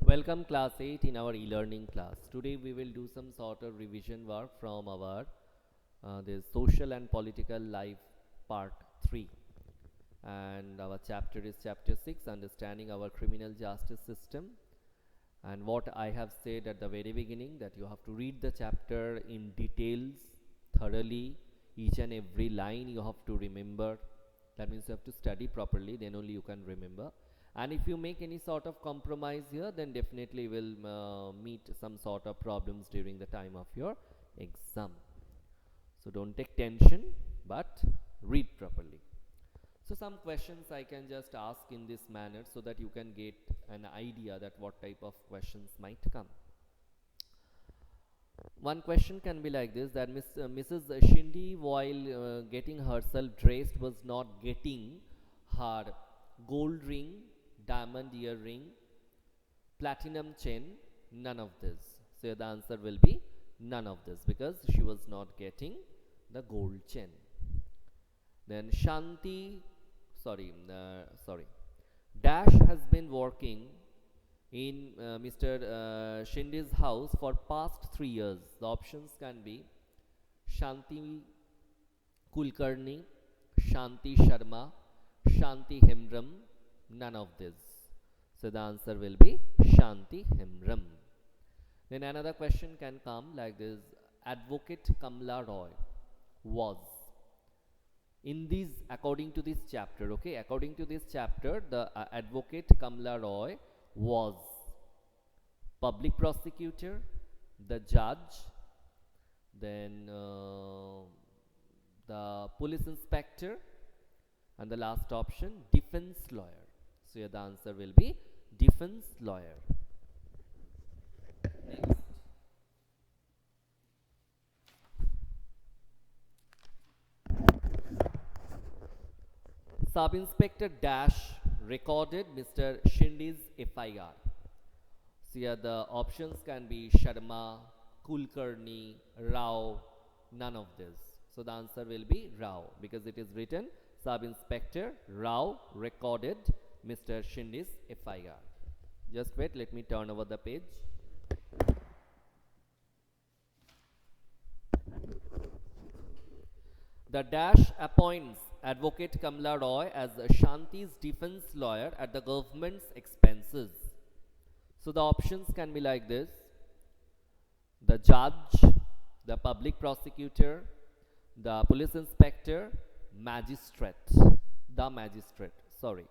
Welcome class 8 in our e-learning class. Today we will do some sort of revision work from our this social and political life part 3, and our chapter is chapter 6, understanding our criminal justice system. And what I have said at the very beginning, that you have to read the chapter in details thoroughly, each and every line you have to remember. That means you have to study properly, then only you can remember. And if you make any sort of compromise here, then definitely will meet some sort of problems during the time of your exam. So don't take tension, but read properly. So some questions I can just ask in this manner so that you can get an idea that what type of questions might come. One question can be like this, that Mrs. Shindy, while getting herself dressed, was not getting her gold ring, diamond earring, platinum chain, none of this. So the answer will be none of this, because she was not getting the gold chain. Then Dash has been working in Mr. Shindy's house for past 3 years. The options can be Shanti Kulkarni, Shanti Sharma, Shanti Hemram, none of this. So the answer will be Shanti Hemram. Then another question can come like this: Advocate Kamla Roy was in this, according to this chapter, okay, according to this chapter, the Advocate Kamla Roy was public prosecutor, the judge, then the police inspector, and the last option, defense lawyer. So here the answer will be defense lawyer. Next. Sub Inspector Dash recorded Mr. Shindy's FIR. So here the options can be Sharma, Kulkarni, Rao, none of this. So the answer will be Rao, because it is written Sub Inspector Rao recorded Mr. Shindy's FIR. Just wait, let me turn over the page. The Dash appoints Advocate Kamla Roy as Shanti's defense lawyer at the government's expenses. So the options can be like this: the judge, the public prosecutor, the police inspector, magistrate. The magistrate, sorry.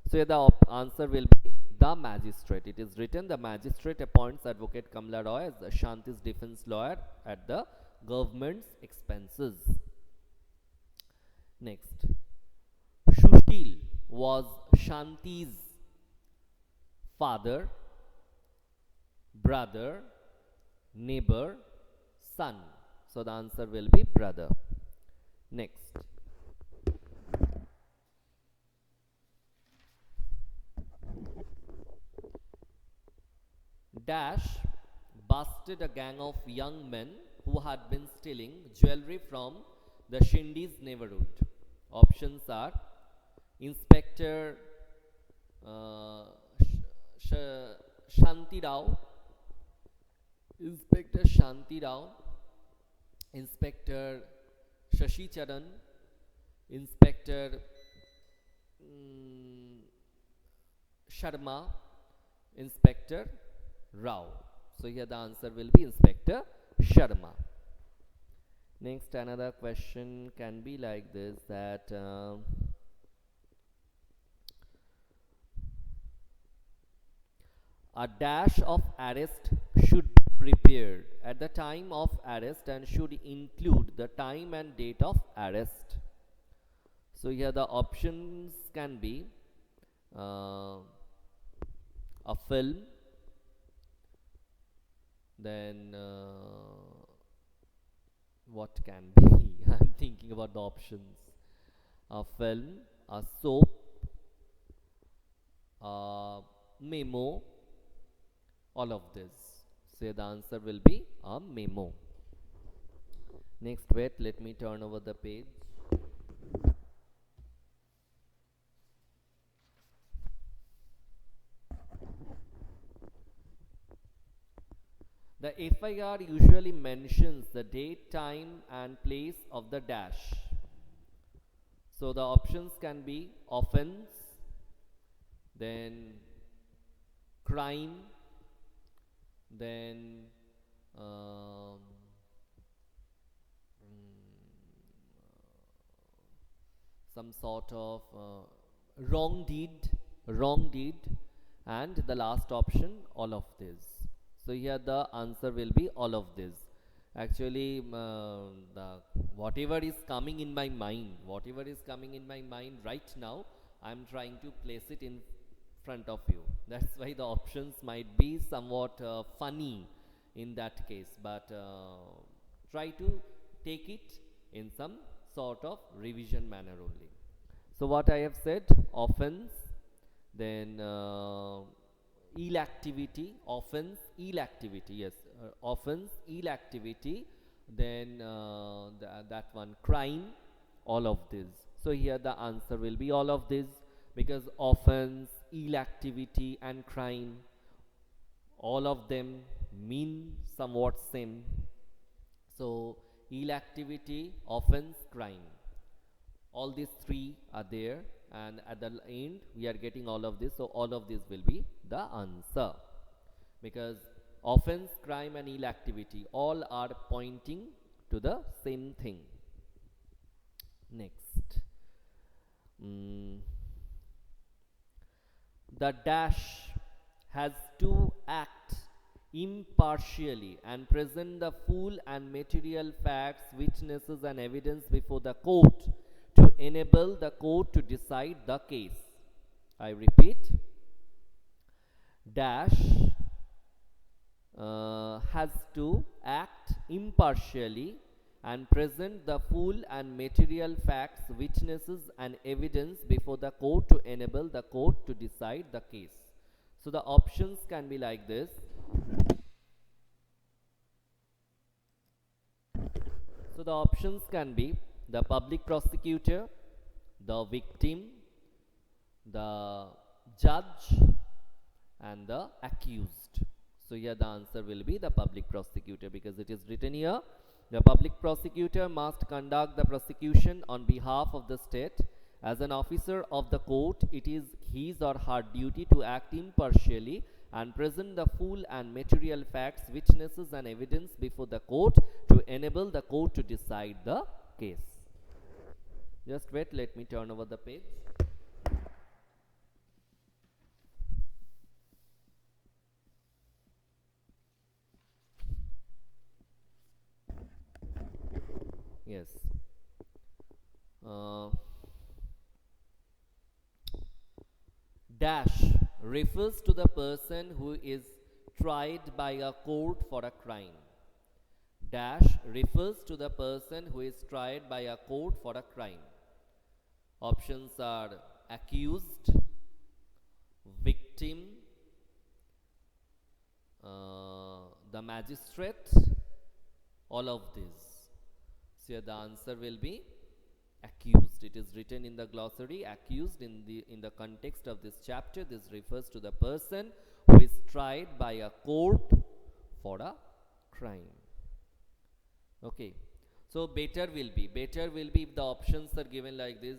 So the answer will be the magistrate. It is written the magistrate appoints Advocate Kamla Roy as Shanti's defense lawyer at the government's expenses. Next, Shushil was Shanti's father, brother, neighbor, son. So the answer will be brother. Next, Dash busted a gang of young men who had been stealing jewelry from the Shindy's neighborhood. Options are Inspector uh, Shanti Rao, Inspector Shanti Rao, Inspector Shashi Charan, Inspector Sharma, Inspector Rao. So here the answer will be Inspector Sharma. Next, another question can be like this, that a dash of arrest should be prepared at the time of arrest and should include the time and date of arrest. So here the options can be a film, then what can be? I'm thinking about the options: a film, a soap, a memo, all of this. So the answer will be a memo. Next, wait, let me turn over the page. The FIR usually mentions the date, time and place of the dash. So the options can be offense, then crime, then um, some sort of wrong deed, wrong deed, and the last option, all of this. So here the answer will be all of this. Actually, the whatever is coming in my mind, whatever is coming in my mind right now, I'm trying to place it in front of you. That's why the options might be somewhat funny in that case, but try to take it in some sort of revision manner only. So what I have said, offense, then ill activity, offense, ill activity, yes, offense, ill activity, then that one, crime, all of this. So here the answer will be all of this, because offense, ill activity and crime, all of them mean somewhat same. So ill activity, offense, crime, all these three are there, and at the end we are getting all of this. So all of this will be the answer, because offense, crime and ill activity all are pointing to the same thing. Next, the dash has to act impartially and present the full and material facts, witnesses and evidence before the court to enable the court to decide the case. I repeat, dash has to act impartially and present the full and material facts, witnesses and evidence before the court to enable the court to decide the case. So the options can be like this. So the options can be the public prosecutor, the victim, the judge and the accused. So here the answer will be the public prosecutor, because it is written here, the public prosecutor must conduct the prosecution on behalf of the state. As an officer of the court, it is his or her duty to act impartially and present the full and material facts, witnesses and evidence before the court to enable the court to decide the case. Just wait, let me turn over the page. Yes. Dash refers to the person who is tried by a court for a crime. Dash refers to the person who is tried by a court for a crime. Options are accused, victim, the magistrate, all of these. So here the answer will be accused. It is written in the glossary, accused. In the context of this chapter, this refers to the person who is tried by a court for a crime. Okay, so better will be if the options are given like this.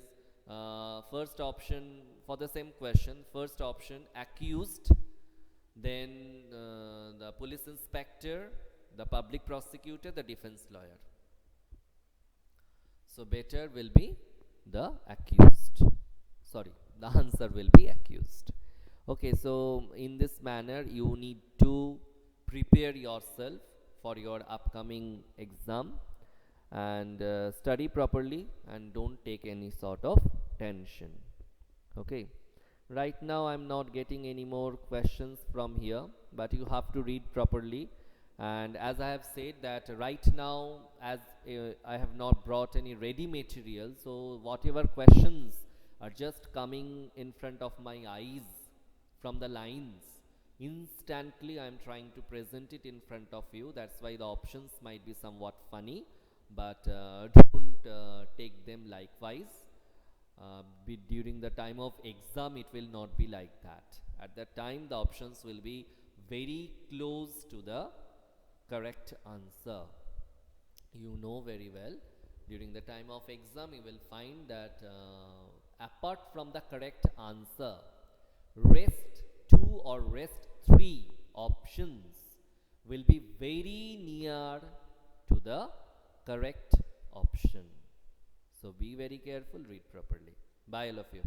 First option for the same question, first option accused, then the police inspector, the public prosecutor, the defense lawyer. So better will be the accused. Sorry, the answer will be accused. Okay, so in this manner you need to prepare yourself for your upcoming exam, and study properly and don't take any sort of tension. Okay, right now I'm not getting any more questions from here, but you have to read properly. And as I have said that right now, as I have not brought any ready material, so whatever questions are just coming in front of my eyes from the lines, instantly I am trying to present it in front of you. That's why the options might be somewhat funny, but don't take them likewise. During the time of exam it will not be like that. At that time the options will be very close to the correct answer. You know very well, during the time of exam you will find that apart from the correct answer, rest 2 or rest 3 options will be very near to the correct option. So be very careful, read properly. Bye all of you.